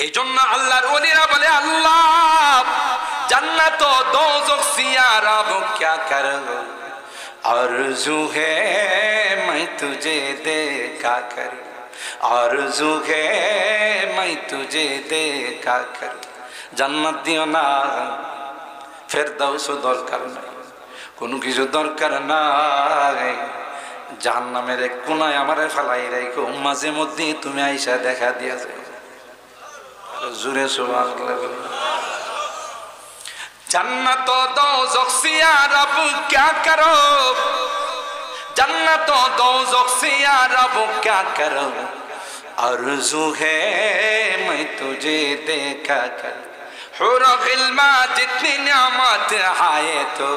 এই জন্য আল্লাহর ওলিরা বলে আল্লাহ जन्नत और दोज़ख से यार अब क्या करूं आरज़ू है मैं तुझे देखा करूं आरज़ू है मैं तुझे देखा करूं जन्नत दियो ना फिरदौस दरकार নাই কোনো কিছু দরকার নাই জাহান্নামের এক কোনায় আমারে ফেলাই রাখো মাঝে মধ্যে তুমি আইসা দেখা দিয়া যাও জোরে সুবহানাল্লাহ जन्नत दोज़ख से यार अब क्या करो जन्नत दोज़ख से यार अब क्या करो आरज़ू है मैं तुझे देखा कर हुर गिल्मा जितनी नियामत आए तो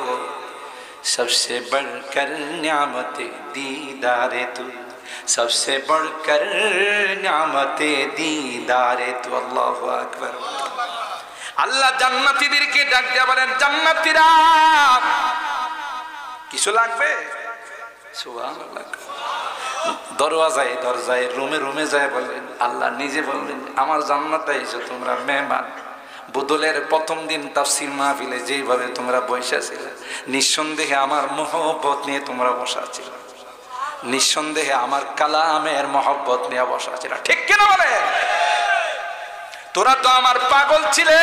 सबसे बढ़कर नियामत दीदारे तू सबसे बढ़कर नियामत दीदारे तू अल्लाहु अकबर আল্লাহ জান্নাতীদেরকে ডাক দিয়ে বলেন জান্নাতীরা কিছু লাগবে সুবহানাল্লাহ দরজায় রুমে যায় বলেন আল্লাহ নিজে বললেন আমার জান্নাতে এসো তোমরা মেহমান বদলের প্রথম দিন তাফসীর মাহফিলে যেভাবে তোমরা বসে ছিলে নিঃসন্দেহে আমার মহব্বত নিয়ে তোমরা বসা ছিল নিঃসন্দেহে আমার কালামের মহব্বত নিয়ে বসা ছিল ঠিক কি না বলে তোরা তো আমার পাগল ছিলে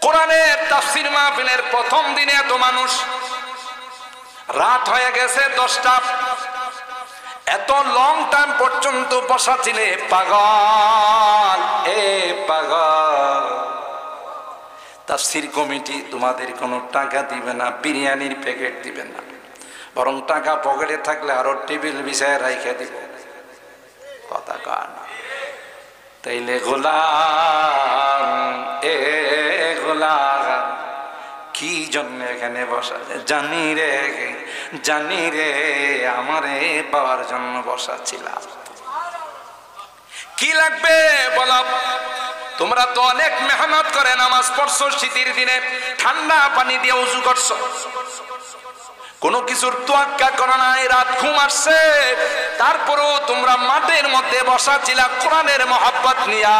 কোরআনের তাফসীর মাহফিলের প্রথম দিনে এত মানুষ রাত হয়ে গেছে 10টা এত লং টাইম পর্যন্ত বসা ছিলে পাগল পাগল তাফসীর কমিটি তোমাদের কোনো টাকা দিবে না বিরিয়ানির প্যাকেট দিবে না বরং টাকা পকেটে থাকলে আরো টেবিল বিছায় রাইখা দিব কথা কয় না তাইলে গোলাম গোলাম কি জন্য এখানে বসা জানি রে আমারে পাওয়ার জন্য বসা ছিলাম কি লাগবে বলো তোমরা তো অনেক মেহনত করে নামাজ পড়ছো শীতের দিনে ঠান্ডা পানি দিয়ে ওযু করছো কোনো কিছুর তোয়াক্কা করো নাই রাত ঘুম আসছে তারপরও তোমরা মাঠের মধ্যে বসা ছিলা কোরআনের মহব্বত নিয়া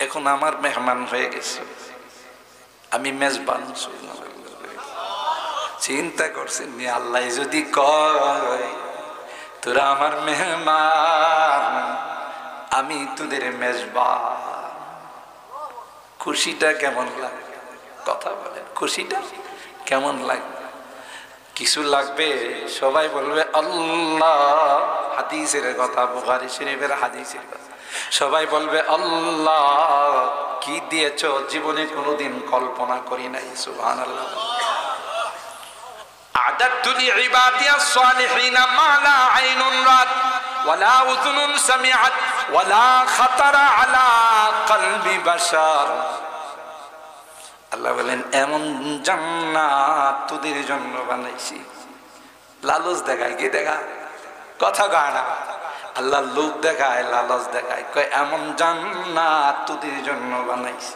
এখন আমার মেহমান হয়ে গেছে আমি মেজবান চিন্তা করছেন নি আল্লাহ যদি কয় তোরা আমার মেহমান আমি তোদের মেজবান খুশিটা কেমন লাগে কথা বলেন খুশিটা কেমন লাগবে কিছু লাগবে সবাই বলবে আল্লাহ হাদিসের কথা বুখারী শরীফের হাদিসের কথা সবাই বলবে আল্লাহ কি দিয়েছো জীবনে কোনোদিন কল্পনা করি নাই সুবহানাল্লাহ আ'দাতু লিইবাদিয়াস সালিহিনা মা লা আইনুন রাত ওয়ালা উযুনুন সামিআত ওয়ালা খাতারা আলা কলবি বাশার আল্লাহ বলেন এমন জান্নাত তোদের জন্য বানাইছি লালচ দেখায় কি দেখা কথা কয় না আল্লাহ লোভ দেখায় লালচ দেখায় কয় এমন জান্নাত তোদের জন্য বানাইছি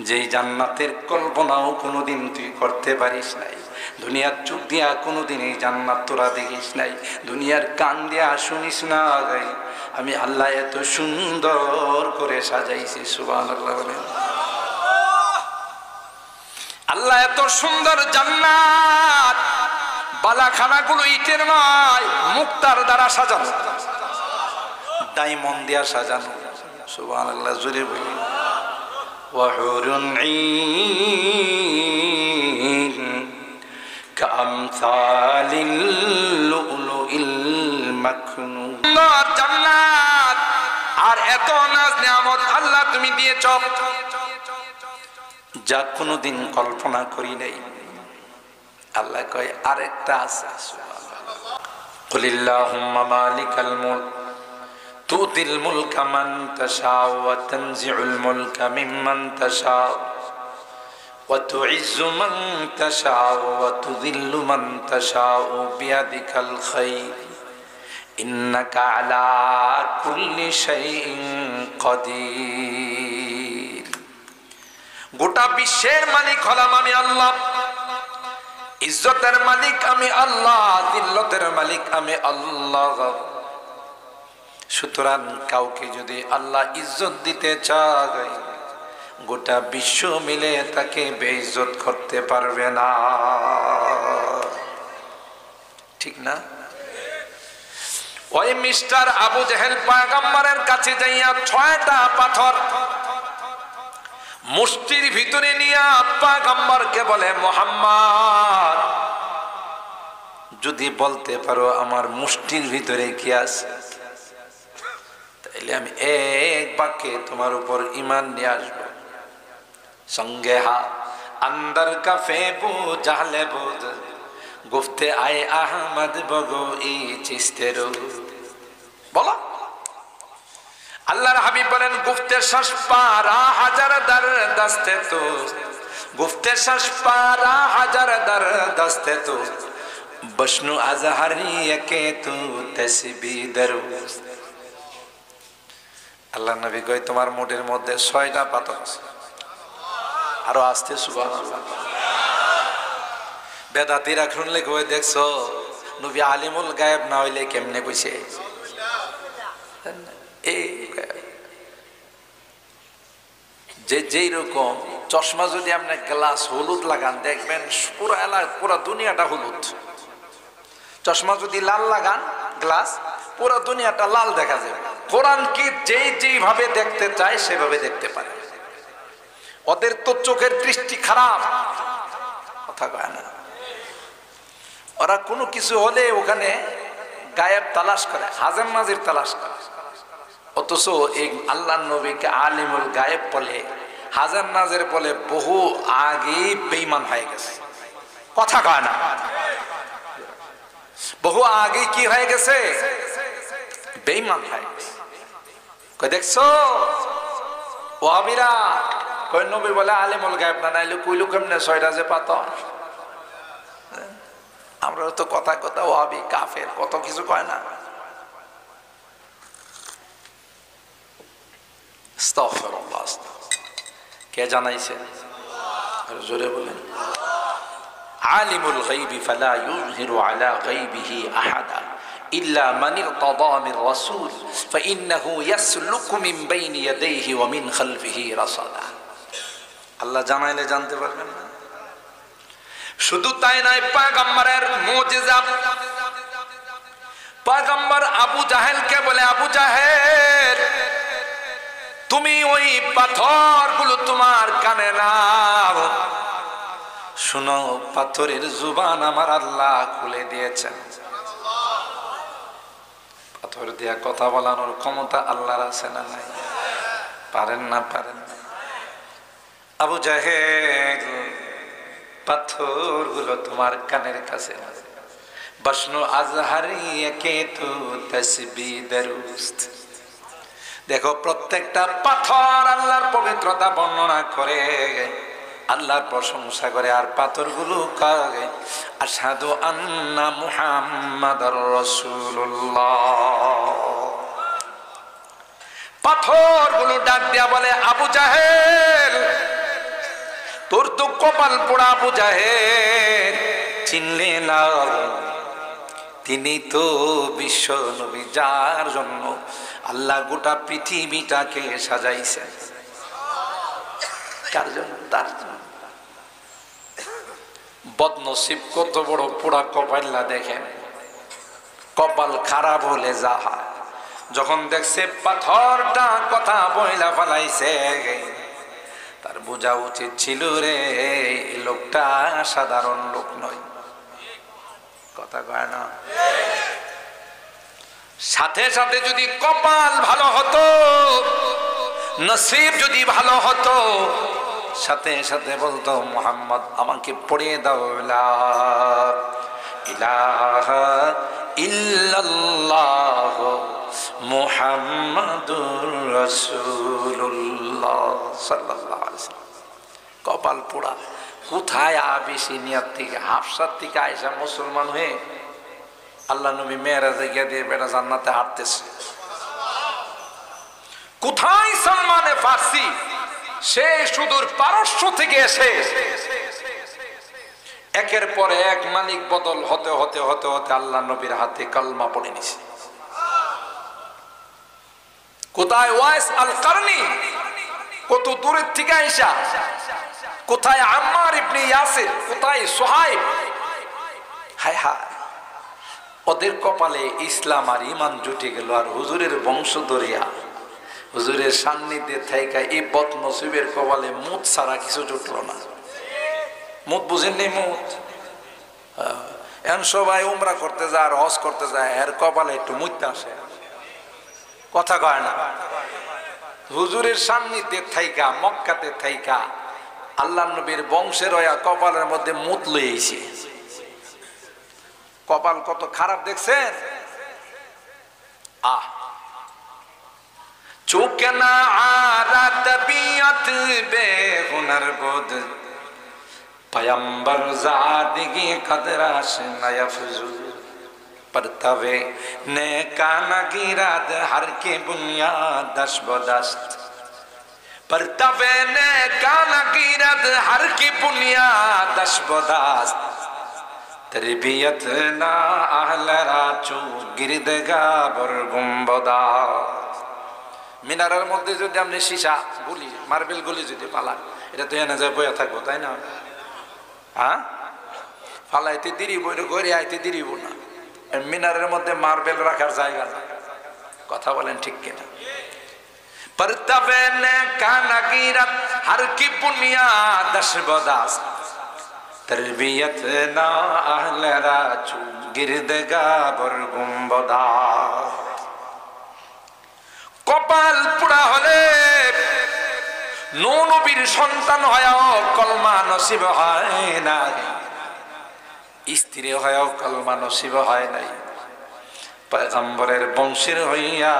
যেই জান্নাতের কল্পনাও কোনোদিন তুই করতে পারিস নাই দুনিয়ার চোখ দিয়া কোনোদিন এই জান্নাত তোরা দেখিস নাই দুনিয়ার কান দিয়া শুনিস না আমি আল্লাহ এত সুন্দর করে সাজাইছি সুবহানাল্লাহ বলেন আল্লাহ এত সুন্দর জান্নাত বালাখানাগুলো ইটের নয় মুক্তার দ্বারা সাজানো ডায়মন্ড দিয়া সাজানো সুবহানাল্লাহ জোরে বলি ওয়া হুরুন ঈন কামসালিল লুলুইল মাকনুন জান্নাত আর এত নাজ নিয়ামত আল্লাহ তুমি দিয়েছ যা কোনোদিন কল্পনা করি নাই আল্লাহ কয় আরেকটা আছে কুলিল্লাহুম্মা মালিকাল মুলক তুতিল মুলকা মান তাশাউ ওয়া তানজিউল মুলকা মিম্মান তাশাউ ওয়া তুইজ্জু মান তাশাউ ওয়া তুযিল্লু মান তাশাউ বিয়াদিকাল খায়র ইন্নাকা আলা কুল্লি শাইইন কাদির গোটা বিশ্বের মালিক হলাম আমি আল্লাহ ইজ্জতের মালিক আমি আল্লাহ দিল্লতের মালিক আমি আল্লাহ সুতরাং কাউকে যদি আল্লাহ ইজ্জত দিতে চায়, গোটা বিশ্ব মিলে তাকে বেইজ্জত করতে পারবে না, ঠিক না? ওই মিস্টার আবু জেহেল পয়গম্বরের কাছে যাইয়া 6টা পাথর মুষ্টির ভিতরে নিয়ে পয়গম্বরকে বলে, মুহাম্মদ যদি বলতে পারো আমার মুষ্টির ভিতরে কি আছে, তাইলে আমি এক বাক্যে তোমার উপর ঈমান নিয়ে আসবো। সঙ্গে হাত अंदर का फेबू जाले बुद गुफ्ते आए अहमद बगो ई चिस्तेरो बोला। আল্লাহর হাবিব বলেন, গুফতে শ্বাস পারা হাজার দার দস্তে তো, গুফতে শ্বাস পারা হাজার দার দস্তে তো, বশনু আজহারি কে তু তসবি দরুস। আল্লাহ নবী কয়, তোমার মুঠের মধ্যে 6টা পাথর আছে। আরো আসতে সুবহানাল্লাহ। বেদাতীরা শুনলে কই, দেখছো নবী আলিমুল গায়েব না হইলে কেমনে কইছে, যে যেই রকম চশমা যদি আপনি গ্লাস হলুদ লাগান, দেখবেন পুরো এলাকা পুরো দুনিয়াটা হলুদ। চশমা যদি লাল লাগান গ্লাস, পুরো দুনিয়াটা লাল দেখা যাবে। কোরআন কি যেই যেইভাবে দেখতে চায় সেভাবে দেখতে পারে। ওদের তো চোখের দৃষ্টি খারাপ, কথা কয় না। ওরা কোনো কিছু হলে ওখানে গায়েব তালাশ করে, হাজার নাজির তালাশ করে। অথচ এই আল্লাহ নবীকে আলিমুল গায়েব বলে, হাজার নাজির বলে, বহু আগেই বেঈমান হয়ে গেছে, কথা কয় না। বহু আগে কি হয়ে গেছে, বেঈমান হয়ে গেছে। কই দেখছো ওয়াহাবিরা, কই নবী বলে আলিমুল গায়েব না, নাইলে কইলু কেমনে 6টা যে পাথর। আমরা তো কথা কথা ওয়াহাবি কাফের কত কিছু কয় না। আস্তাগফিরুল্লাহ। কে জানাইছে জোরে বলেন। আলিমুল গায়বি ফালা ইউযহিরু আলা গায়বিহি আহাদা ইল্লা মান ইরতাদা মির রাসূল ফাইন্নাহু ইয়াসলুকু মিন বাইনি ইয়াদাইহি ওয়া মিন খালফিহি রাসাদা। আল্লাহ জানাইলে জানতে পারবেন না। শুধু তাই নয়, পয়গম্বরের মুজিজা। পয়গম্বর আবু জাহেলকে বলে, আবু জাহেল তুমি ওই পাথরগুলো তোমার কানে নাও, শুনো পাথরের জুবান আমার আল্লাহ খুলে দিয়েছেন। পাথর দিয়া কথা বলানোর ক্ষমতা আল্লাহর আছে না নাই? পারেন না? পারেন না। আবু জাহেল পাথরগুলো তোমার কানের কাছে, বশনু আজহারি কে তু তসবি দরুস্ত। দেখো প্রত্যেকটা পাথর আল্লাহর পবিত্রতা বর্ণনা করে, আল্লাহর প্রশংসা করে। আর পাথরগুলো কাগে আশহাদু আন্না মুহাম্মাদুর রাসূলুল্লাহ। পাথরগুলো ডাক দিয়া বলে, আবু জাহেল তোর তো কপাল পোড়া। আবু জাহেল চিনলে না, তিনি তো বিশ্ব নবী, যার জন্য আল্লাহ গোটা পৃথিবীটাকে সাজাইছেন। কার জন্য? তার জন্য। বদনসিব কত বড় পোড়া কপাল্লা দেখেন। কপাল খারাপ হলে যা হয়, যখন দেখছে পাথরটা কথা বইলা ফেলাইছে, তার বোঝা উচিত ছিল রে লোকটা সাধারণ লোক নয়, কথা কয় না। সাথে সাথে যদি কপাল ভালো হতো, নসিব যদি ভালো হতো, সাথে সাথে বলতো, মুহাম্মদ আমাকে পড়িয়ে দাও লা ইলাহা ইল্লাল্লাহ মুহাম্মাদুর রাসূলুল্লাহ সাল্লাল্লাহু আলাইহি ওয়াসাল্লাম। কপাল পোড়া। কোথায় বেশি নিয়াত থেকে হাফসার থেকে আয়েশা মুসলমান হয়ে আল্লাহ নবী মেরাজে গিয়ে দিয়ে বেটা জান্নাতে হাঁটতেছে। কোথায় সালমানে ফার্সি, সে সুদূর পারস্য থেকে এসে একের পর এক মালিক বদল হতে হতে হতে হতে আল্লাহ নবীর হাতে কালমা পড়ে নিছে। কোথায় ওয়াইস আল কারনি, কত দূরের থেকে আইসা, কোথায় আম্মার ইবনে ইয়াসির, কোথায় সুহাইব। হায় হায়, ওদের কপালে ইসলাম আর ঈমান জুটে গেল, আর হুজুরের বংশধরিয়া হুজুরের সান্নিধ্যে থাইকা এই বদনসিবের কপালে মুত ছাড়া কিছু জুটলো না। মুত বুঝেননি? মুত এখন সবাই উমরা করতে যায় আর হজ করতে যায়, এর কপালে একটু মুততে আসে, কথা কয় না। হুজুরের সান্নিধ্যে থাইকা, মক্কাতে থাইকা আল্লাহ নবীর বংশের হইয়া কপালের মধ্যে মুত লইছে। কপাল কত খারাপ দেখছেন? আহ চুকে না আরা তবিয়ত বেহুনর বুদ পয়ম্বর ज़ादगी कदराश नयफजू परतवे ने काना गिराद हर के बुनियाद दशबदस्त परतवे ने काना गिराद हर की बुनियाद दशबदस्त तरबियत ना आहलरा चू गिरदगा बरगुम्बदा। মিনারের মধ্যে যদি আপনি সীসা গুলি, মার্বেল গুলি যদি পালান, এটা তো এনে যায় বইয়া থাকবো, তাই না? হ্যাঁ, ফালাইতে দিরিব, ঘরে আইতে দিরিব না। মিনারের মধ্যে মার্বেল রাখার জায়গা না, কথা বলেন ঠিক কিনা? परतवे ने काना गिरत हर की बुनियाद दशबदास तरबियत ना आहलरा चू गिरदगा बरगुम्बदा। কপাল পুরা হলে নূহ নবীর সন্তান হয়েও কলমা নসিব হয় না, স্ত্রী হয়েও কলমা নসিব হয় নাই, পয়গম্বরের বংশের হইয়া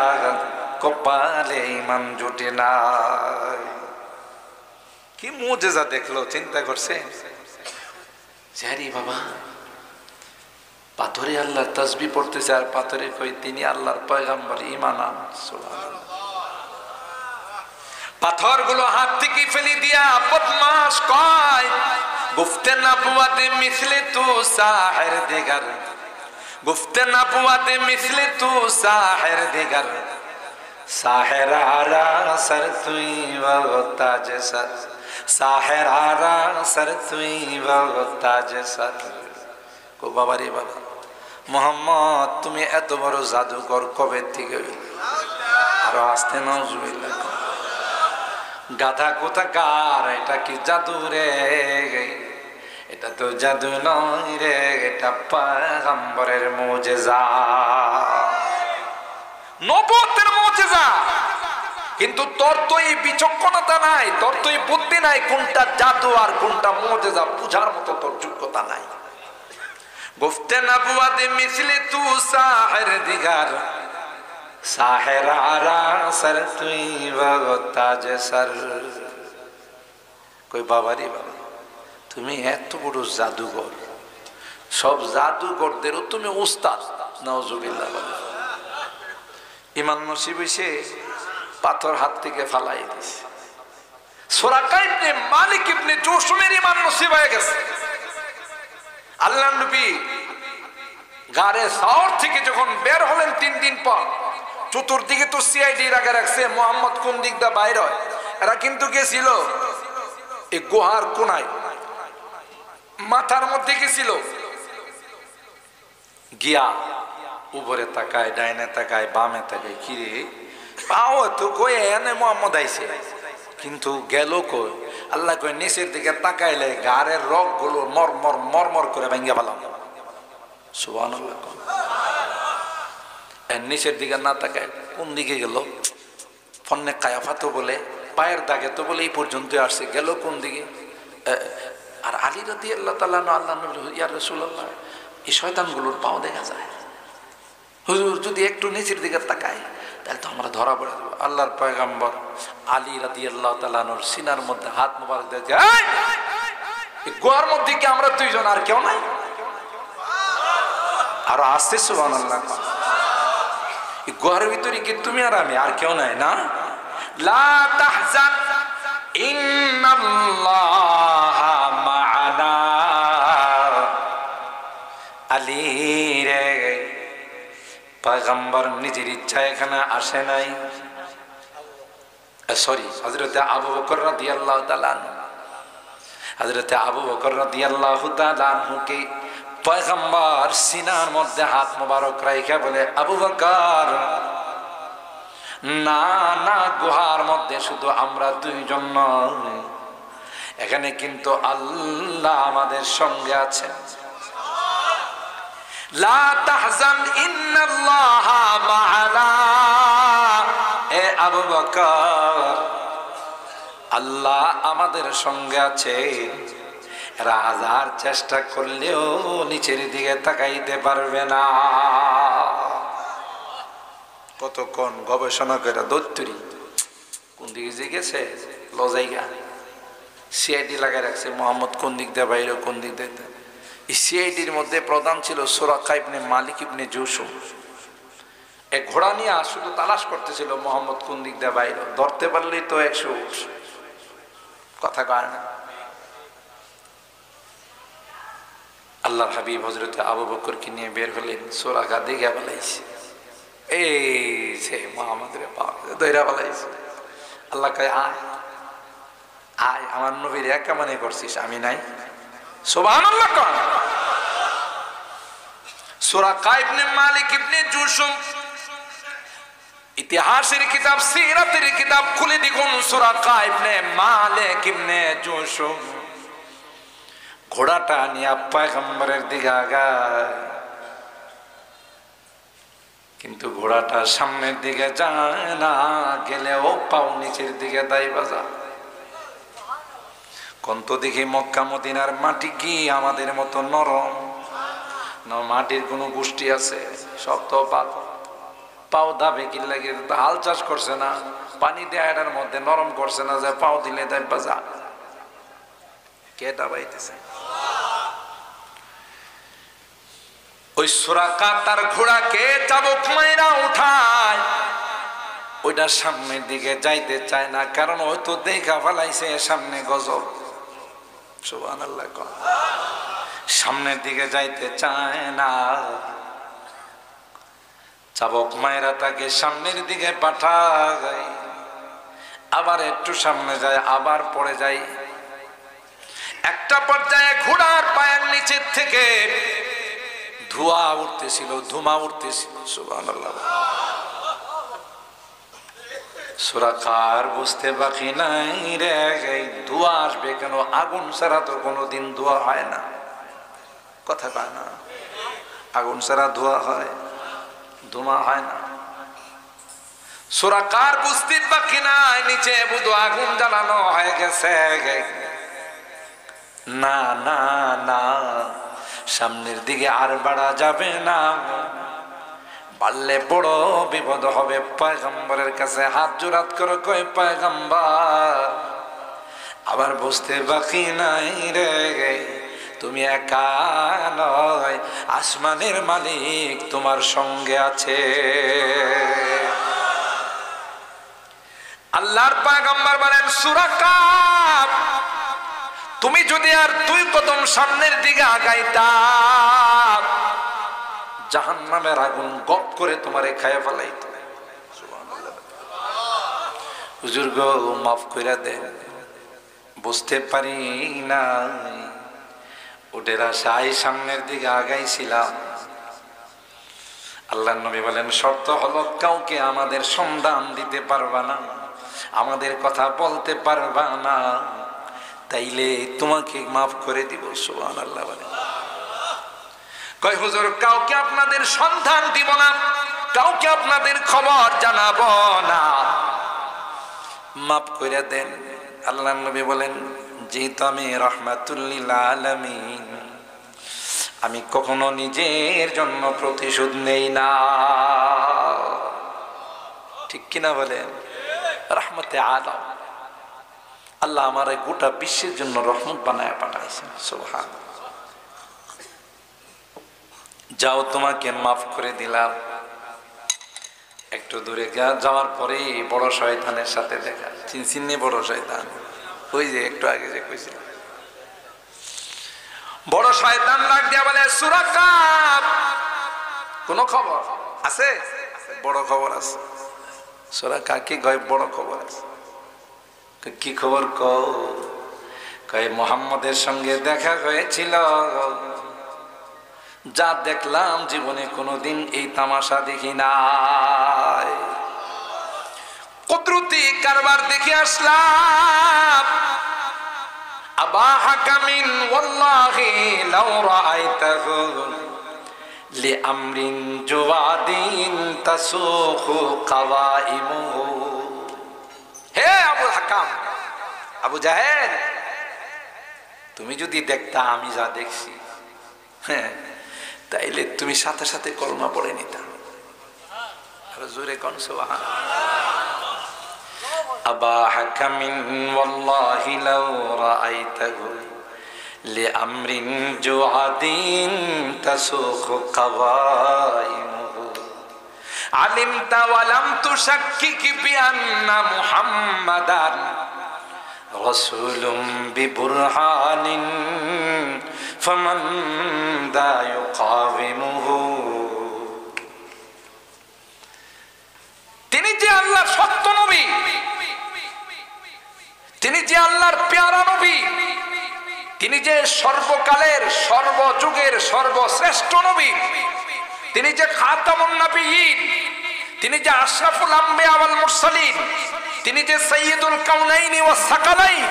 কপালে ঈমান জুটে নাই। কি মুজিজা দেখলো, চিন্তা করছে? জারি বাবা পাথরে আল্লাহর তাসবিহ পড়তেছে, আর পাথরে কই তিনি আল্লাহর পয়গম্বর, ঈমান আন। সুবহানাল্লাহ। পাথরগুলো হাত থেকে ফেলে দিয়া বদমাশ কয়, গুফতে নবুয়ত মিসলে তু সাহির দিগার, গুফতে নবুয়ত মিসলে তু সাহির দিগার, সাহিরারা সর তুই ওয়া তাজ সর, সাহিরারা সর তুই ওয়া তাজ সর। কো বাবা রে বাবা, মুহাম্মদ তুমি এত বড় জাদুকর কবে থেকে? আর আসতে নাউজুবিল্লাহ। গাধা কোথাকার, এটা কি জাদু রে? এটা তো জাদু নয় রে, এটা পয়গম্বরের মুজিজা, নবুয়তের মুজিজা। কিন্তু তোর তো এই বিচক্ষণতা নাই, তোর তো এই বুদ্ধি নাই, কোনটা জাদু আর কোনটা মুজিজা বুঝার মতো তোর যোগ্যতা নাই। গুফতে নবুয়ত মিসলে তু সাহির দিগার, সাহেরারা সর তুই ওয়া তাজ সর। কই বাবা রে বাবা, তুমি এত বড় জাদুঘর, সব জাদুঘরদেরও তুমি উস্তাদ। নাউজুবিল্লাহ। ঈমান নসিব হইছে, পাথর হাত থেকে ফালাই দিছে। সুরাকা ইবনে মালিক ইবনে জুশুমের ঈমান নসিব হয়ে গেছে। আল্লাহর নবী গারে সাওর থেকে যখন বের হলেন 3 দিন পর, চতুর্দিকে তো সিআইডি রাখা রাখছে, মোহাম্মদ কোন দিক দিয়ে বাইর হয়। এরা কিন্তু গেছিল এই গুহার কোনায়, মাথার মধ্যে গেছিল, গিয়া উপরে তাকায়, ডাইনে তাকায়, বামে তাকায়, কিরে পাও তো কই এনে মোহাম্মদ আইছে, কিন্তু গেল কই? আল্লাহ কই নিচের দিকে তাকাইলে গাড়ের রগ গুলো মরমর মরমর করে ভেঙে ফেলাম। সুবহানাল্লাহ। নিচের দিকে না তাকায় কোন দিকে গেল? ফন্নে কায়াফা তো বলে পায়ের দাগে তো বলে এই পর্যন্ত আসছে, গেল কোন দিকে? আর আলী রাদিয়াল্লাহু তাআলা আল্লাহ নবী, ইয়া রাসূলুল্লাহ, এই শয়তানগুলোর পাও দেখা যায়, হুজুর যদি একটু নিচের দিকে তাকায় তাহলে তো আমরা ধরা পড়ে যাবো। আল্লাহর পয়গম্বর আলী রাদিয়াল্লাহু তাআলা নূর সিনার মধ্যে হাত মোবারক দিয়ে, এই গুহার মধ্যে কি আমরা দুইজন, আর কেউ নাই? আর আসছে সুবহানাল্লাহ। গুহার ভিতরে কি তুমি আর আমি, আর কেউ নাই না? লা তাহজান ইন্নাল্লাহা মা'ানা। আলী রে, পয়গম্বর নিজের ইচ্ছা এখানে আসে নাই, সরি, হযরতে আবু বকর রাদিয়াল্লাহু তাআলা আনহু, হযরতে আবু বকর রাদিয়াল্লাহু তাআলা আনহুকে পয়গম্বর সিনার মধ্যে হাত মোবারক রাইখা বলে, আবু বকর, না না, গুহার মধ্যে শুধু আমরা দুইজন নই, এখানে কিন্তু আল্লাহ আমাদের সঙ্গে আছেন। লা তাহজান ইন্নাল্লাহা মা'ানা। এ আবু বকর, আল্লাহ আমাদের সঙ্গে আছে। এরা হাজার চেষ্টা করলেও নিচের দিকে তাকাইতে পারবে না। কতক্ষণ গবেষণা করে দৈত্যরি কোন দিকে যে গেছে লজাইগা সিআইডি লাগাই রাখছে, মোহাম্মদ কোন দিক দিয়ে বাইরে কোন দিক দিয়ে। এই সিআইডির মধ্যে প্রধান ছিল সুরাকা ইবনে মালিক ইবনে জুশুম। এক ঘোড়া নিয়ে শুধু তালাশ করতেছিল মোহাম্মদ কোন দিক দিয়ে বাইরে, ধরতে পারলেই তো 100 কথা কয় না। আল্লাহর হাবিব হযরত আবু বকরকে নিয়ে বের হলেন। সুরাকা দেখে বলাইছে, এই সে মোহাম্মদের দইরা বলাইছে। আল্লাহ কয়, আয় আয়, আমার নবীর একা মনে করছিস আমি নাই? সুবহানাল্লাহ। কোন সুরাকা ইবনে মালিক ইবনে জুশুম, ইতিহাসের কিতাব, সিরাতের কিতাব খুলে দেখুন। সুরাকা ইবনে মালিক ইবনে জুশুম ঘোড়াটা নিয়ে পয়গম্বরের দিকে আগায়, কিন্তু ঘোড়াটা সামনের দিকে যায় না, গেলেও পাও নিচের দিকে দাই বাজা। কন্ত দেখি মক্কা মদিনার মাটি কি আমাদের মতো নরম না? মাটির কোনো গোষ্ঠী আছে? সব তো পাও দাবে কি লাগে, হাল চাষ করছে না, পানি দেয়াটার মধ্যে নরম করছে না যে পাও দিলে দেয় বাজা। কে দাবাইতেছে? ওই সুরাকা তার ঘোড়াকে চাবুক মাইরা উঠায়, ওইটা সামনের দিকে যাইতে চায় না, কারণ ওই তো দেখা ফেলাইছে সামনে গজব। সুবহানাল্লাহ। সামনের দিকে যাইতে চায় না, চাবুক মাইরা তাকে সামনের দিকে পাঠায়, আবার একটু সামনে যায়, আবার পড়ে যায়। একটা পর্যায়ে ঘোড়ার পায়ের নিচের থেকে ধোঁয়া উঠতেছিল, ধুমা উঠতেছিল। সুবহানাল্লাহ। সুরাকার বুঝতে বাকি নাই রে, ধোঁয়া আসবে কেন? আগুন ছাড়া তো কোনোদিন ধোঁয়া হয় না। কথা কয় না? আগুন ছাড়া ধোঁয়া হয়, ধুমা হয় না। সুরাকার বুঝতে বাকি নাই নিচে বুধ আগুন জ্বালানো হয়ে গেছে। না না না, সামনের দিকে আর বাড়া যাবে না, পারলে বড় বিপদ হবে। পয়গম্বরের কাছে হাত জোড়াত করে কয়, পয়গম্বর, আবার বুঝতে বাকি নাই রে, তুমি একা নয়, আসমানের মালিক তোমার সঙ্গে আছে। আল্লাহর পয়গম্বর বলেন, সুরাকা, তুমি যদি আর 2 কদম সামনের দিকে আগাইতা, জাহান্নামের আগুন গপ করে তোমারে খাইয়া ফেলাইতো। সুবহানাল্লাহ। হুজুর গো, মাফ কইরা দেন, বুঝতে পারি না, ওদের আশায় সামনের দিকে আগাইছিলাম। আল্লাহর নবী বলেন, শর্ত হলো কাউকে আমাদের সন্ধান দিতে পারবা না, আমাদের কথা বলতে পারবা না, তাইলে তোমাকে মাফ করে দিব। সুবহানাল্লাহ। বলে কয়, হুজুর, কাউকে আপনাদের সন্ধান দিব না, কাউকে আপনাদের খবর জানাবো না, মাফ করে দেন। আল্লাহর নবী বলেন, যেহেতু আমি রাহমাতুল লিল আলামিন, আমি কখনো নিজের জন্য প্রতিশোধ নেই না। ঠিক কিনা বলেন? রহমতে আলম, আল্লাহ আমার গোটা বিশ্বের জন্য রহমত বানায় পাঠাইছেন। সুবহানাল্লাহ। যাও, তোমাকে মাফ করে দিলাম। একটু দূরে যাওয়ার পরে বড় শয়তানের সাথে দেখা। চিনচিনি বড় শয়তান? ওই যে একটু আগে যে কইছিল, বড় শয়তান ডাক দিয়া বলে, সুরাকা, কোন খবর আছে? বড় খবর আছে। সুরাকা কি কয়? বড় খবর আছে। কি খবর কয় মুহাম্মদের সঙ্গে দেখা হয়েছিল, যা দেখলাম জীবনে কোনোদিন এই তামাশা দেখি নাই। কুদরতি কারবার দেখে আসলাম। আবা হাকামিন ওয়াল্লাহি লাউ রাআইতাহু লিআমরিন জুওয়াদিন তাসুখু কাওয়াইমুহু। হে আবুল হাকাম, আবু জাহেল, তুমি যদি দেখতা আমি যা দেখছি, হ্যাঁ, তাইলে তুমি সাথে সাথে কলমা পড়ে নিতা। জোরে কোন সুবহানাল্লাহ। আবা হাকামিন ওয়াল্লাহি লাউ রাআইতাহু লিআমরিন জুআদিন তাসুখু কাওয়াইমুহু আলিমতা ওয়া লাম তুশাক্কিক বিআন্না মুহাম্মাদান রাসূলুম বিবুরহানিন ফামান দা ইউকাবিমুহু। তিনি যে আল্লাহর সত্য নবী, তিনি যে আল্লাহর পেয়ারা নবী, তিনি যে সর্বকালের সর্বযুগের সর্বশ্রেষ্ঠ নবী, তিনি যে খাতামুন নবিয়্যিন, তিনি যে আশরাফুল আম্বিয়া ওয়াল মুরসালিন, তিনি যে সাইয়্যিদুল কাউনাইনি ওয়াস সাকালাইন।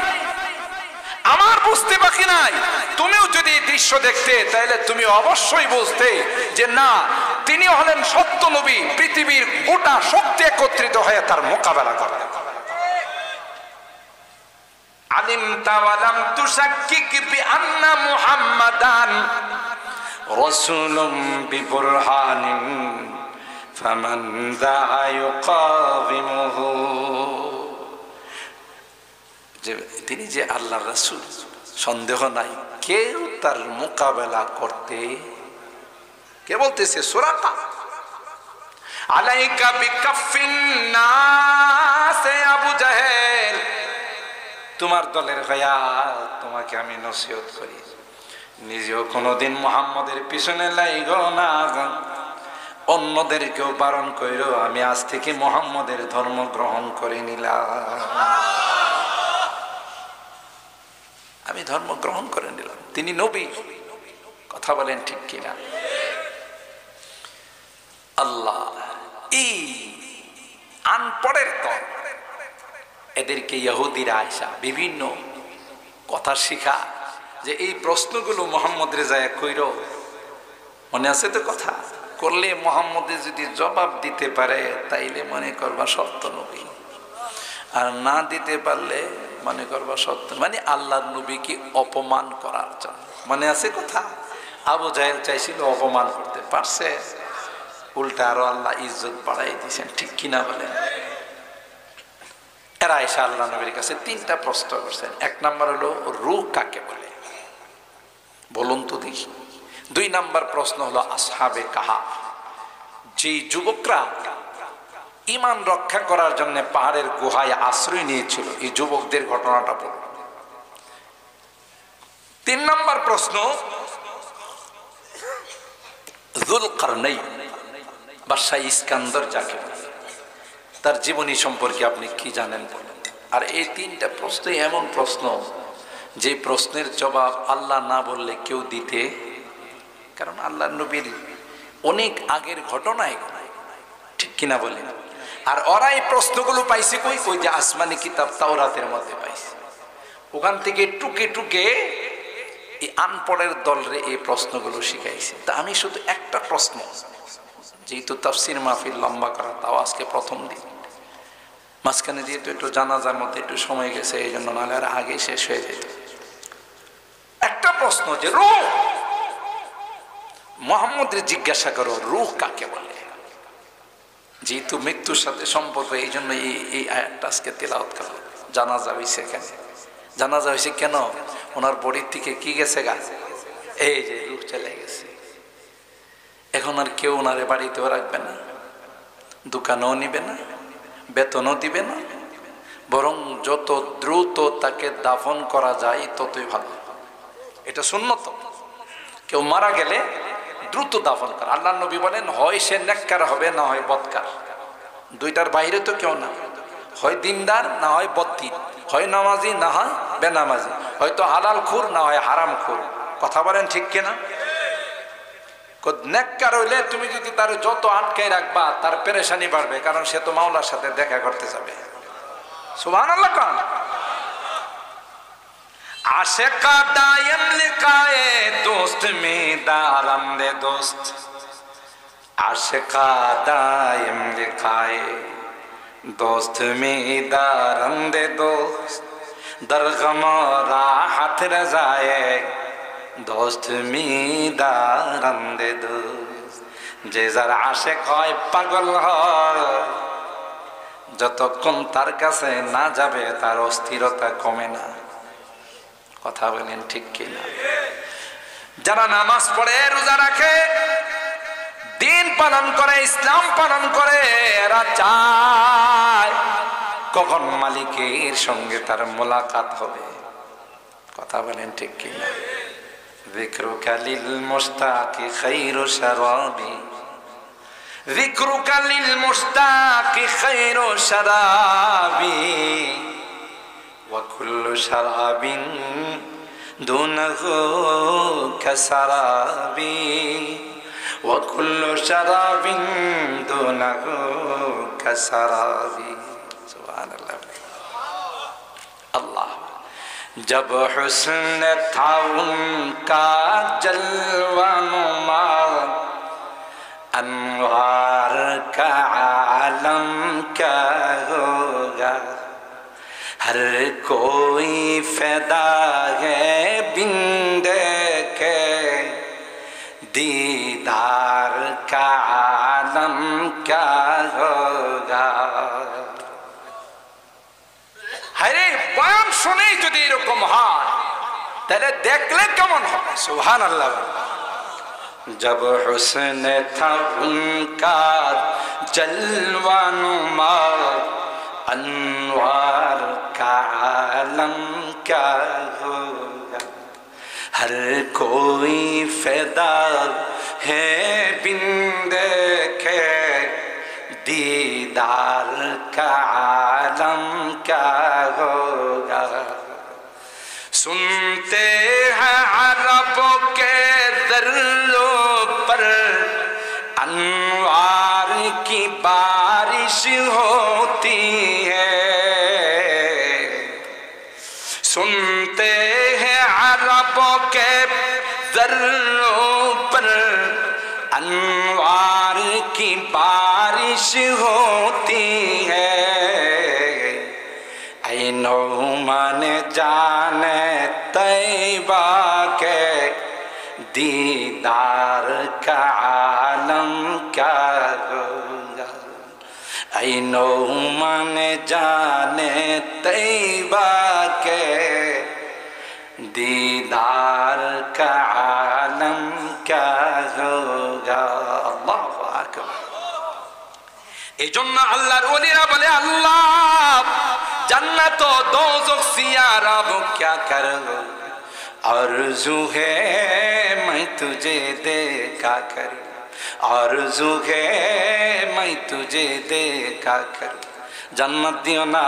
আমার বুঝতে বাকি নাই, তুমিও যদি দৃশ্য দেখতে তাহলে তুমি অবশ্যই বুঝতে যে না, তিনি হলেন সত্য নবী। পৃথিবীর গোটা শক্তি একত্রিত হয়ে তার মোকাবেলা করে। আলিমতা ওয়া লাম তুশাক্কিক বিআন্না মুহাম্মাদান রাসূলুম বিবুরহানিন ফামান দা ইউকাবিমুহু। যে তিনি যে আল্লাহর রাসূল, সন্দেহ নাই কেউ তার মোকাবেলা করতে। কে বলতেছে? সুরাকা। আলাইকা বিকাফিন নাস আবু জাহেল, তোমার দলের হইয়া তোমাকে আমি নসিহত করি, নিজেও কোনোদিন মুহাম্মদের পিছনে লাইগো না, অন্যদেরকেও বারণ কইরো। আমি আজ থেকে মুহাম্মদের ধর্ম গ্রহণ করে নিলাম, আমি ধর্ম গ্রহণ করে নিলাম। তিনি নবী, কথা বলেন ঠিক কিনা? আল্লাহ এই আনপড়ের দল, এদেরকে ইহুদিরা আয়সা বিভিন্ন কথা শিখা, যে এই প্রশ্নগুলো মুহাম্মদ রেজায় কইরো, মনে আছে তো? কথা করলে মুহাম্মদে যদি জবাব দিতে পারে তাইলে মনে করবা সত্য নবী, আর না দিতে পারলে মনে করবা সত্য, মানে আল্লাহর নবীকে অপমান করার জন্য। মনে আছে কথা? আবু জাহেল চাইছিল অপমান করতে, পারছে? উল্টা আরো আল্লাহ ইজ্জত বাড়াই দিয়েছেন, ঠিক কিনা বলেন? এরা এসে আল্লাহ নবীর কাছে তিনটা প্রশ্ন করছেন। এক নাম্বার হলো রূহ কাকে বলে, বলুন তো দেখি। দুই নাম্বার প্রশ্ন হলো আসহাবে কাহাফ, যে যুবকরা ঈমান রক্ষা করার জন্য পাহাড়ের গুহায় আশ্রয় নিয়েছিল, এই যুবকদের ঘটনাটা বলুন। তিন নাম্বার প্রশ্ন যুলকারনাইন, বাদশাহ ইস্কান্দর যাকে বলে, তার জীবনী সম্পর্কে আপনি কি জানেন বলেন। আর এই তিনটা প্রশ্ন এমন প্রশ্ন যে প্রশ্নের জবাব আল্লাহ না বললে কেউ দিতে, কারণ আল্লাহ নবীর অনেক আগের ঘটনা এগুলো, ঠিক কিনা বলেন। আর ওরা এই প্রশ্নগুলো পাইছে কই? ওই যে আসমানি কিতাব তাওরাতের মধ্যে পাইছে, ওখান থেকে টুকে টুকে এই আনপড়ের দলরে এই প্রশ্নগুলো শিখাইছে। তা আমি শুধু একটা প্রশ্ন, যেহেতু তাফসির মাহফিল লম্বা করা, তাও আজকে প্রথম দিন, মাঝখানে যেহেতু একটু জানাজার মধ্যে একটু সময় গেছে, এই জন্য নাহলে আর আগে শেষ হয়ে যেত। একটা প্রশ্ন, যে রূহ, মুহাম্মদের জিজ্ঞাসা করো রূহ কাকে বলে। যেহেতু মৃত্যুর সাথে সম্পর্ক, এই জন্য এই আয়াতটা আজকে তেলাওয়াত করো। জানাজা হয়েছে কেন? জানাজা হয়েছে কেন? ওনার বডির থেকে কি গেছে গা? এই যে রূহ চলে গেছে। এখন আর কেউ ওনারে বাড়িতেও রাখবে না, দোকানেও নিবে না, বেতনও দিবে না, বরং যত দ্রুত তাকে দাফন করা যায় ততই ভালো। এটা সুন্নত। কেউ মারা গেলে দ্রুত দাফন করা। আল্লাহ নবী বলেন, হয় সে নেককার হবে, না হয় বদকার, দুইটার বাইরে তো কেউ না। হয় দিনদার না হয় বদ্দিন, হয় নামাজি না হয় বেনামাজি, হয়তো হালাল খুর না হয় হারাম খুর। কথা বলেন ঠিক কিনা? নেককার হইলে তুমি যদি তার যত আটকাই রাখবা তার পেরেশানি বাড়বে, কারণ সে তো মাওলার সাথে দেখা করতে যাবে। সুবহানাল্লাহ। কান आशिका दायम लिखाए दोस्त में दारंदे दोस्त, आशिका दायम लिखाए दोस्त में दारंदे दोस्त, दरगम राहत रजाए दोस्त में दारंदे दोस्त। যে যার আশিক হয় পাগল হয়, যতক্ষণ তার কাছে না যাবে তার অস্থিরতা কমে না। কথা বলেন ঠিক কিনা? যারা নামাজ পড়ে, রোজা রাখে, দিন পালন করে, ইসলাম পালন করে, এরা চায় কখন মালিকের সঙ্গে তার মোলাকাত হবে। কথা বলেন ঠিক কিনা? যিকরুকা লিল মুশতাকি খায়রু শারাবি, যিকরুকা লিল মুশতাকি খায়রু শারাবি, وكل شراب دونه كسراب، وكل شراب دونه كسراب। سبحان الله। الله जब हुस्न था उनका जलवा नुमा, अनवार का आलम क्या होगा, हर कोई फैदा है बिन देखे दीदार का आलम क्या होगा। हरे बयान শুনে যদি এরকম হয় তাহলে দেখলে কেমন হবে? সুবহানাল্লাহ। जब हुस्न था उनका जलवा नुमा, अनवार का आलम क्या होगा, हर कोई फैदा है बिन देखे दीदार का आलम क्या होगा। सुनते हैं अरबों के दर्रों पर अनवार की बारिश होती है, सुनते हैं अरबों के दर्रों पर अनवार की बारिश होती है। ऐ नौमान जाने तैबा के दीदार का आलम क्या होगा, ऐ नौमान जाने तैबा के दीदार का आलम क्या होगा। अल्लाहु আকবার। এই জন্য আল্লাহর ওলিরা বলে, আল্লাহ जन्नत और दोज़ख से या रब क्या करूं, आरज़ू है मैं तुझे देखा करूं, आरज़ू है मैं तुझे देखा करूं। जन्नत दियो ना,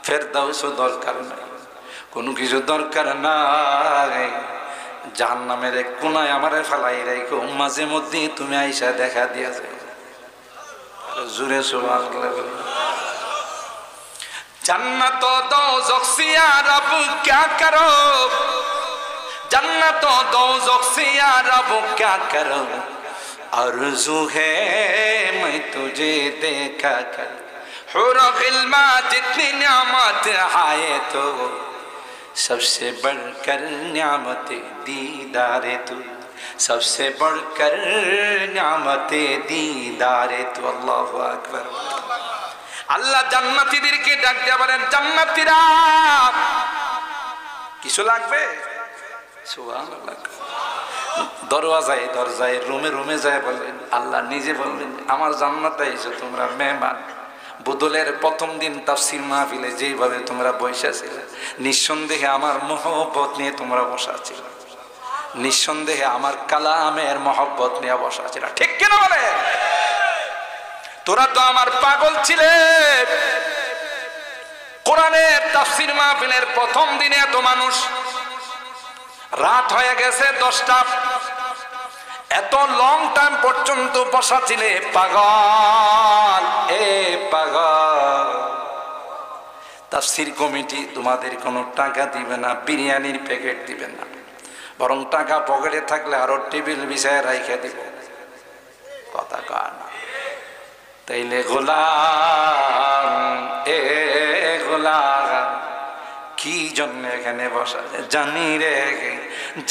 ফেরদাউস দরকার নাই, কোনো কিছু দরকার নাই। জাহান্নামের এক কোনায় আমারে ফেলাই রাখো, মাঝে মধ্যে তুমি আইসা দেখা দিয়া যাও। জোরে সুবহানাল্লাহ। जन्नत दोज़ख से या रब क्या करो, जन्नत दोज़ख से या रब क्या करो, आरज़ू है मैं तुझे देखा कर। हुर गिल्मा जितनी नियामत आए तो सबसे बढ़कर नियामत दीदारे तू, सबसे बढ़कर नियामत दीदारे तू। अल्लाहु अकबर। আল্লাহ জান্নাতীদেরকে ডাক দিয়ে বলেন, জান্নাতীরা কিছু লাগবে? সুবহানাল্লাহ। দরওয়াজায় দরজায় রুমে রুমে যায় বললেন, আল্লাহ নিজে বললেন, আমার জান্নাতে এসে তোমরা মেহমান। বদলের প্রথম দিন তাফসীর মাহফিলে যেভাবে তোমরা বসে ছিলে, নিঃসন্দেহে আমার মহব্বত নিয়ে তোমরা বসা ছিল, নিঃসন্দেহে আমার কালামের মহব্বত নিয়ে বসা ছিল। ঠিক কিনা বলে? তোরা তো আমার পাগল ছিলে, তাফসীর মাহফিলের প্রথম দিনে এত মানুষ, রাত হয়ে গেছে 10টা, এত লং টাইম পর্যন্ত বসা ছিলে পাগল, পাগল। তাফসীর কমিটি তোমাদের কোনো টাকা দিবে না, বিরিয়ানির প্যাকেট দিবে না, বরং টাকা পকেটে থাকলে আরো টেবিল বিছায় রাইখা দিব। কথা কয় না? তাইলে গোলাম, গোলাম কি জন্য এখানে বসা?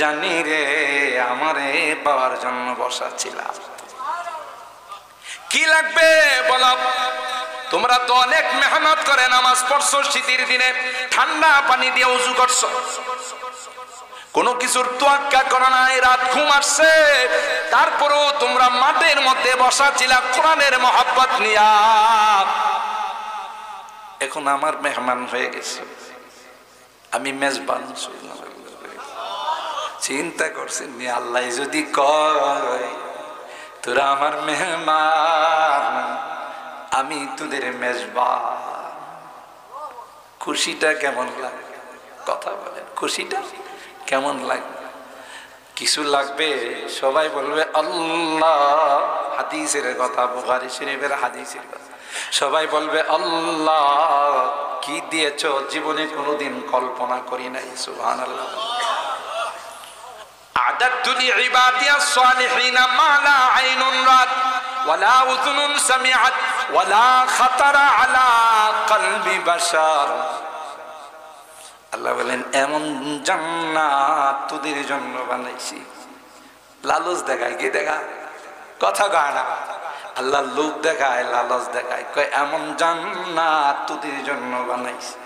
জানি রে আমারে পাওয়ার জন্য বসা ছিলাম। কি লাগবে বলো? তোমরা তো অনেক মেহনত করে নামাজ পড়ছো, শীতের দিনে ঠান্ডা পানি দিয়ে ওযু করছো, কোনো কিছুর তোয়াক্কা করো নাই, রাত ঘুম আসছে, তারপরেও তোমরা মাঠের মধ্যে বসা ছিলা কোরআনের মহব্বত নিয়া। এখন আমার মেহমান হয়ে গেছে, আমি মেজবান। চিন্তা করছেন নি আল্লাহ যদি কয় তোরা আমার মেহমান, আমি তোদের মেজবান, খুশিটা কেমন লাগে? কথা বলেন, খুশিটা কেমন লাগবে? কিছু লাগবে? সবাই বলবে আল্লাহ। হাদিসের কথা, বুখারী শরীফের হাদিসের কথা। সবাই বলবে আল্লাহ কি দিয়েছো জীবনে কোনোদিন কল্পনা করি নাই। সুবহানাল্লাহ। আ'দাতু লিইবাদিয়াস সালিহিনা মা লা আইনুন রাত ওয়ালা উযুনুন সামিআত ওয়ালা খাতারা আলা কলবি বাশার। আল্লাহ বলেন এমন জান্নাত তোদের জন্য বানাইছি। লালচ দেখায়, কি দেখা? কথা কয় না। আল্লাহ লোভ দেখায়, লালচ দেখায়, কয় এমন জান্নাত তোদের জন্য বানাইছি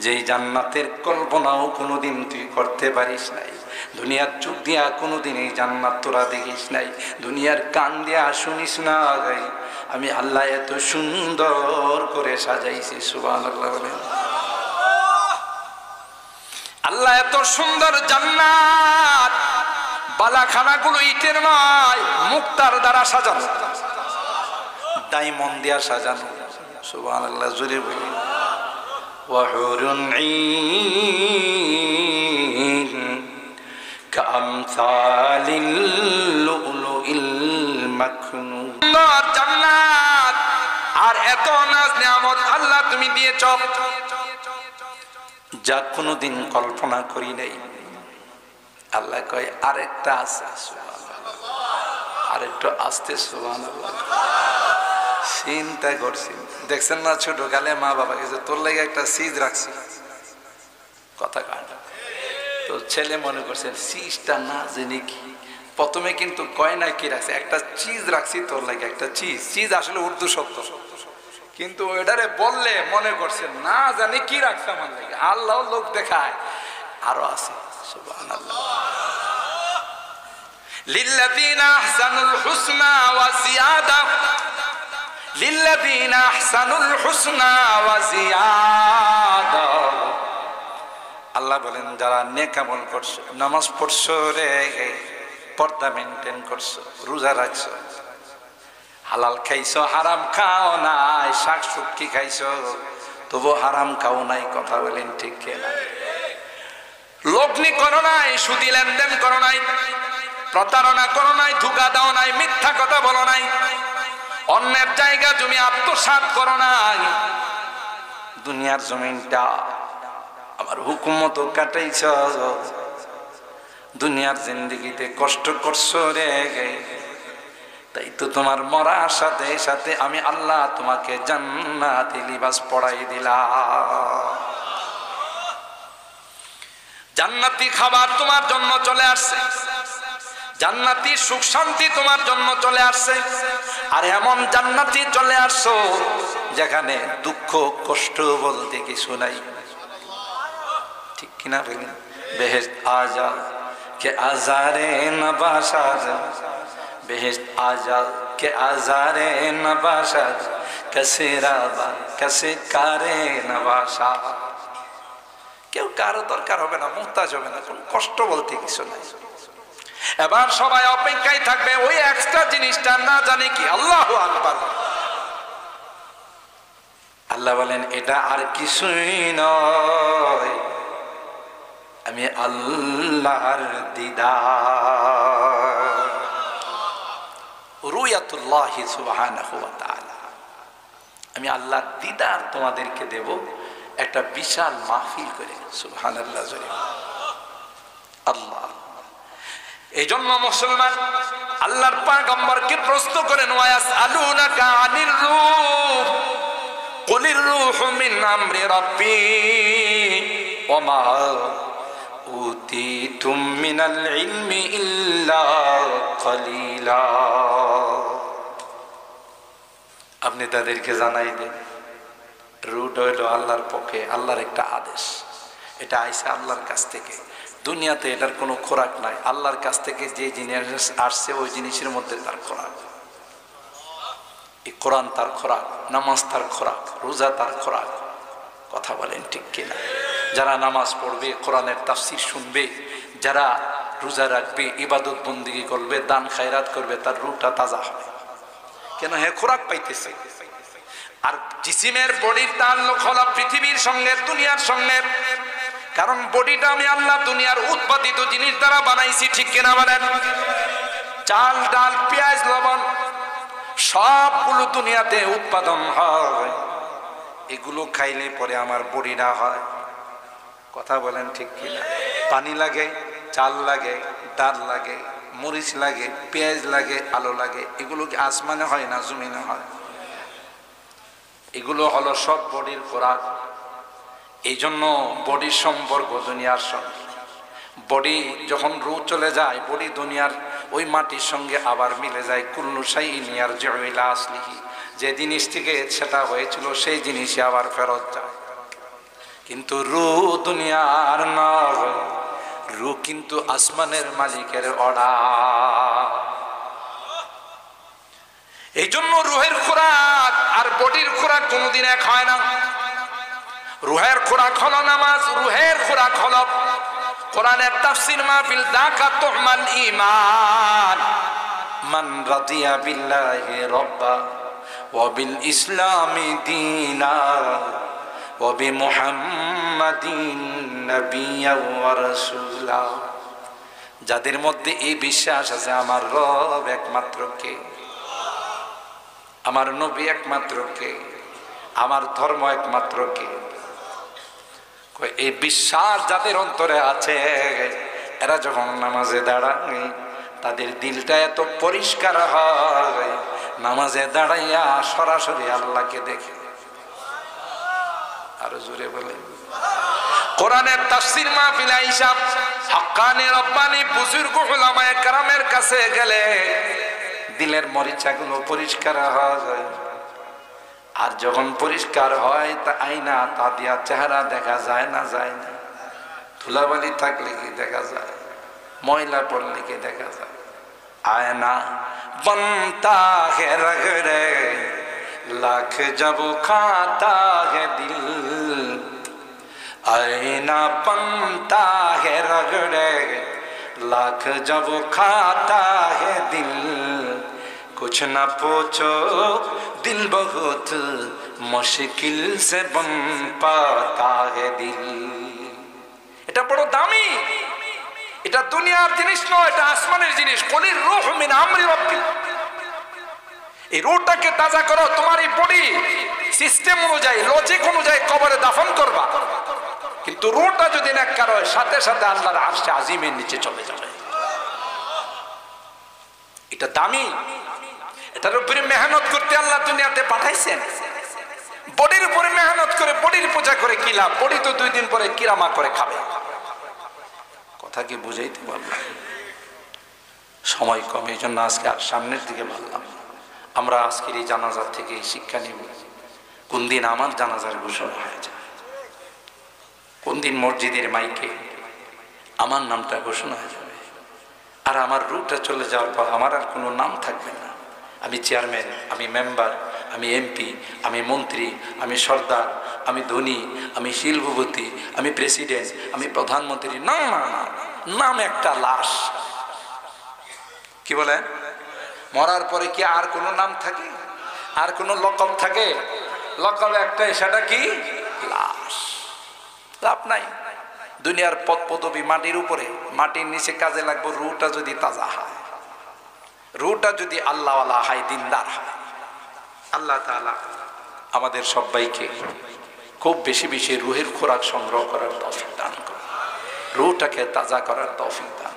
যেই জান্নাতের কল্পনাও কোনোদিন তুই করতে পারিস নাই। দুনিয়ার চোখ দিয়া কোনোদিন এই জান্নাত তোরা দেখিস নাই, দুনিয়ার কান দিয়া শুনিস না। আমি আল্লাহ এত সুন্দর করে সাজাইছি। সুবহানাল্লাহ বলেন। আল্লাহ এত সুন্দর জান্নাত, বালাখানাগুলো ইটের নয়, মুক্তার দ্বারা সাজানো, ডায়মন্ড দিয়া সাজানো। সুবহানাল্লাহ জোরে বলি। ওয়াহুরুন ঈন কামসালিল লুলুইল মাকনুন। জান্নাত আর এত নাজ নিয়ামত আল্লাহ তুমি দিয়েছ যা কোনোদিন কল্পনা করি নাই। আল্লাহ কয় আরেকটা আছে, আরেকটু আসতে। সুবহানাল্লাহ। চিন্তা করছি, দেখছেন না ছোট কালে মা বাবা কিছু তোর লাগে একটা চিজ রাখছি, কথা কাট। তো ছেলে মনে করছে চিজটা না জেনে কি, প্রথমে কিন্তু কয় না কি রাখছে, একটা চিজ রাখছি তোর লাগে, একটা চিজ। চিজ আসলে উর্দু শব্দ, কিন্তু এটারে বললে মনে করছে না জানি কি রাখছে আমার লাগে। আল্লাহ লোক দেখায় আরো আছে। সুবহানাল্লাহ। লিল্লাযীনা আহসানুল হুসনা ওয়া জিয়াদা, লিল্লাযীনা আহসানুল হুসনা ওয়া জিয়াদা। আল্লাহ বলেন যারা নেক আমল করছো, নামাজ পড়ছো রে, পর্দা মেইনটেইন করছো, রোজা রাখছো, হালাল খাইছো, হারাম খাও নাই, শাক সবজি খাইছো তবু হারাম খাও নাই। কথা বলেন ঠিক কিনা? লগ্নি করো নাই, সুদি লেনদেন করো নাই, প্রতারণা করো নাই, ধোঁকা দাও নাই, মিথ্যা কথা বলো নাই, অন্যের জায়গা জমি আত্মসাৎ করো নাই, দুনিয়ার জমিনটা আমার হুকুম মতো কাটাইছ, দুনিয়ার জিন্দেগিতে কষ্ট করছো রে, তাই তো তোমার মরার সাথে সাথে আমি আল্লাহ তোমাকে জান্নাতি লিবাস পরাই দিলাম। জান্নাতি খাবার তোমার জন্য চলে আসছে, জান্নাতি সুখ শান্তি তোমার জন্য চলে আসছে। আর এমন জান্নাতি চলে আসছো যেখানে দুঃখ কষ্ট বলতে কিছু নাই। ঠিক কিনা বলেন? বেহেশত আজা কে আজারে নবাসাত, বেহেশত আজা কে আজারে নবাসাত, कैसे राबा कैसे कारे नवाशा। কেউ কারো দরকার হবে না, মুহতাজ হবে না, কোনো কষ্ট বলতে কিছু নাই। এবার সবাই অপেক্ষায় থাকবে ওই এক্সট্রা জিনিসটা না জানি কি। আল্লাহু আকবার। আল্লাহ বলেন এটা আর কিছুই নয়, আমি আল্লাহর দিদার। রুয়াতুল্লাহি সুবহানাহু ওয়া তাআলা, আমি আল্লাহর দিদার তোমাদেরকে দেব একটা বিশাল মাহফিল করে। সুবহানাল্লাহ। আল্লাহ, এই জন্য মুসলমান আল্লাহর পয়গম্বরকে প্রশ্ন করেন, ওয়ায়াসআলুনাকা আনির রূহ কুলির রূহু মিন আমরি রাব্বি ওয়া মা উতিতুম মিনাল ইলমি ইল্লা কলিলা। আপনি তাদেরকে জানাই দেন, রূহ হলো আল্লাহর পক্ষে, আল্লাহর একটা আদেশ, এটা আইসা আল্লাহর কাছ থেকে। দুনিয়াতে এটার কোনো খোরাক নাই, আল্লাহর কাছ থেকে যে জিনিস আসছে ওই জিনিসের মধ্যে তার খোরাক। এই কোরআন তার খোরাক, নামাজ তার খোরাক, রোজা তার খোরাক। কথা বলেন ঠিক কিনা? যারা নামাজ পড়বে, কোরআনের তাফসীর শুনবে, যারা রোজা রাখবে, ইবাদত বন্দেগী করবে, দান খায়রাত করবে, তার রূহটা তাজা হবে। কেন? হ্যাঁ, খোরাক পাইতেছে। আর জিসিমের বডির তাল্লুক হলো পৃথিবীর সঙ্গে, দুনিয়ার সঙ্গে। কারণ বডিটা আমি আল্লাহ দুনিয়ার উৎপাদিত জিনিস দ্বারা বানাইছি, ঠিক কিনা বলেন? চাল, ডাল, পেঁয়াজ, লবণ সবগুলো দুনিয়াতে উৎপাদন হয়, এগুলো খাইলে পরে আমার বডিটা হয়। কথা বলেন ঠিক কিনা? পানি লাগে, চাল লাগে, ডাল লাগে, মরিচ লাগে, পেঁয়াজ লাগে, আলু লাগে। এগুলো কি আসমানে হয় না জমিনে হয়? এগুলো হলো সব বডির খোরাক। এই জন্য বডির সম্পর্ক দুনিয়ার সঙ্গে। বডি যখন রূহ চলে যায়, বডি দুনিয়ার ওই মাটির সঙ্গে আবার মিলে যায়। কুল্লু শাইইন ইয়ারজিউ ইলা আসলিহি, যে জিনিস থেকে সেটা হয়েছিল সেই জিনিসই আবার ফেরত যায়। কিন্তু রূহ দুনিয়ার নয়, রূহ কিন্তু আসমানের মালিকের অর্ডার। এই জন্য রূহের খোরাক আর বডির খোরাক কোনোদিন এক হয় না। রূহের খোরাক হলো নামাজ, রূহের খোরাক হলো কোরআনের তাফসীর মাহফিল। যাকা তুমাল ঈমান মান রাদিয়া বিল্লাহি রাব্বা ওয়া বিল ইসলামি দীনা ওয়া বিমুহাম্মাদিন নাবিয়্যা ওয়া রাসূলা। যাদের মধ্যে এই বিশ্বাস আছে আমার রব একমাত্র কে, আমার নবী একমাত্র কে, আমার ধর্ম একমাত্র কে, এই বিশ্বাস যাদের অন্তরে আছে, এরা যখন নামাজে দাঁড়ায় তাদের দিলটা এত পরিষ্কার হয়, নামাজে দাঁড়াইয়া সরাসরি আল্লাহকে দেখে। আরো জোরে বলে। কোরআনের তাফসীর মাহফিল আইসা হক্কানি রব্বানি বুজুর্গ উলামায়ে কেরামের কাছে গেলে দিলের মরিচাগুলো পরিষ্কার হয়। আর যখন পরিষ্কার হয় তা আয়না, তা দিয়া চেহারা দেখা যায় না? যায় না? ধুলাবালি থাকলে কি দেখা যায়? ময়লা পড়লে কি দেখা যায়? আয়না बनता है रगड़े लाख जब खाता है दिल, आईना बनता है रगड़े लाख जब खाता है दिल, कुछ न पूछो दिल बहुत मुश्किल से बन पाता है दिल। এটা বড় দামি, এটা দুনিয়ার জিনিস নয়, এটা আসমানের জিনিস। কুলির রূহ মিন আমরি রাব্বি। এই রূহটাকে তাজা করো, তোমার এই বডি সিস্টেম অনুযায়ী, লজিক অনুযায়ী কবরে দাফন করবা। কিন্তু রূহটা যদি নেককার হয়, সাথে সাথে আল্লাহর আরশে আজিমের নিচে চলে যাবে। এটা দামি, এটার উপরে মেহনত করতে আল্লাহ দুনিয়াতে পাঠাইছেন। বডির উপরে মেহনত করে বডির পূজা করে কি লাভ? বডি তো 2 দিন পরে কিরামা করে খাবে। কথা কি বুঝাইতে পারলাম? সময় কম, এই জন্য আজকে আর সামনের দিকে বললাম। আমরা আজকের এই জানাজার থেকে শিক্ষা নিব, কোন দিন আমার জানাজার ঘোষণা হয়ে যায়, কোন দিন মসজিদের মাইকে আমার নামটা ঘোষণা হয়ে যাবে। আর আমার রূহটা চলে যাওয়ার পর আমার আর কোনো নাম থাকবে না। আমি চেয়ারম্যান, আমি মেম্বার, আমি এমপি, আমি মন্ত্রী, আমি সর্দার, আমি ধনী, আমি শিল্পপতি, আমি প্রেসিডেন্ট, আমি প্রধানমন্ত্রী। না না না, নাম একটা লাশ। কি বলেন? মরার পরে কি আর কোনো নাম থাকে? আর কোনো লকব থাকে? লকাবে একটা, সেটা কি? লাশ। লাভ নাই। দুনিয়ার পদ পদবী মাটির উপরে, মাটির নিচে কাজে লাগবে রুটা যদি তাজা হয়, রুটা যদি আল্লাহওয়ালা হয়, দিনদার হয়। আল্লাহ তাআলা আমাদের সবাইকে খুব বেশি বেশি রুহের খোরাক সংগ্রহ করার তৌফিক দান করুন, রুটাকে তাজা করার তৌফিক দান।